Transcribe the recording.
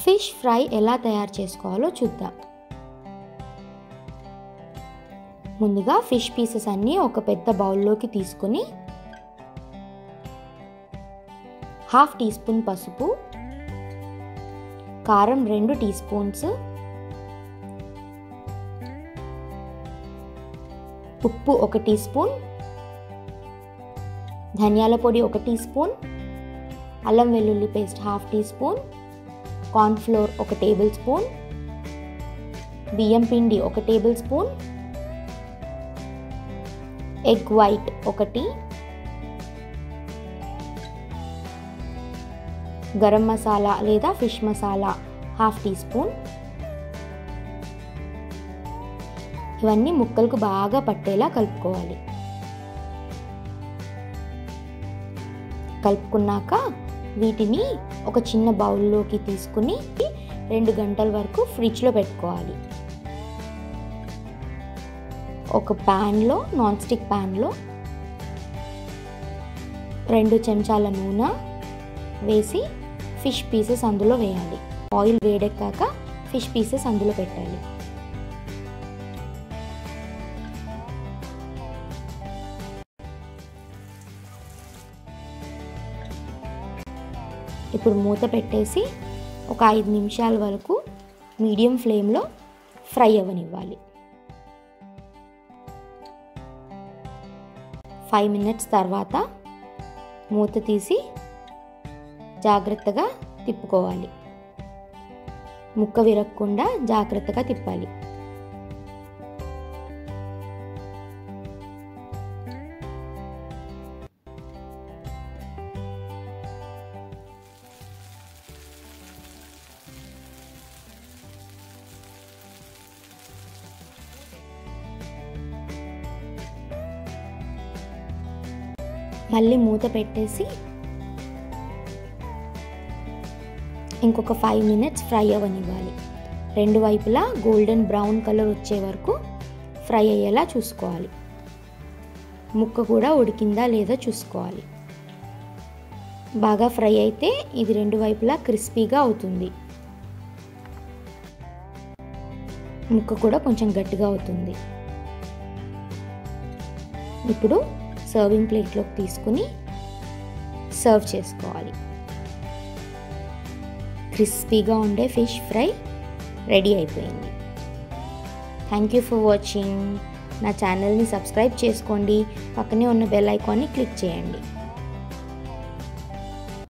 Fish fry ఎలా తయారు చేసుకోవాలో చూద్దాం. ముందుగా ఫిష్ పీసెస్ అన్నీ ఒక పెద్ద బౌల్లోకి తీసుకుని 1/2 టీ స్పూన్ పసుపు, కారం 2 టీ స్పూన్స్, ఉప్పు 1 టీ స్పూన్, ధనియాల పొడి 1 టీ స్పూన్, అల్లం వెల్లుల్లి paste 1/2 teaspoon, corn flour 1 tablespoon, బియ్యం పిండి 1 tablespoon, egg white 1, garam masala లేదా ఫిష్ మసాలా 1/2 టీ స్పూన్. ఇవన్నీ ముక్కలకు బాగా పట్టేలా కలుపుకోవాలి. కలుపుకున్నాక వీటిని ఒక చిన్న బౌల్లోకి తీసుకుని 2 గంటల వరకు ఫ్రిడ్జ్లో పెట్టుకోవాలి. ఒక ప్యాన్లో, నాన్ స్టిక్ ప్యాన్లో 2 చెంచాల నూనె వేసి ఫిష్ పీసెస్ అందులో వేయాలి. ఆయిల్ వేడెక్కాక ఫిష్ పీసెస్ అందులో పెట్టాలి. ఇప్పుడు మూత పెట్టేసి ఒక 5 నిమిషాల వరకు మీడియం ఫ్లేమ్లో ఫ్రై అవ్వనివ్వాలి. 5 మినిట్స్ తర్వాత మూత తీసి జాగ్రత్తగా తిప్పుకోవాలి. ముక్క విరగకుండా జాగ్రత్తగా తిప్పాలి. మళ్ళీ మూత పెట్టేసి ఇంకొక 5 మినిట్స్ ఫ్రై అవ్వనివ్వాలి. 2 వైపులా గోల్డెన్ బ్రౌన్ కలర్ వచ్చే వరకు ఫ్రై అయ్యేలా చూసుకోవాలి. ముక్క కూడా ఉడికిందా లేదా చూసుకోవాలి. బాగా ఫ్రై అయితే ఇది 2 వైపులా క్రిస్పీగా అవుతుంది. ముక్క కూడా కొంచెం గట్టిగా అవుతుంది. ఇప్పుడు సర్వింగ్ ప్లేట్లోకి తీసుకుని సర్వ్ చేసుకోవాలి. క్రిస్పీగా ఉండే ఫిష్ ఫ్రై రెడీ అయిపోయింది. Thank you for watching. నా ఛానల్ని సబ్స్క్రైబ్ చేసుకోండి. పక్కనే ఉన్న బెల్ ఐకాన్ని క్లిక్ చేయండి.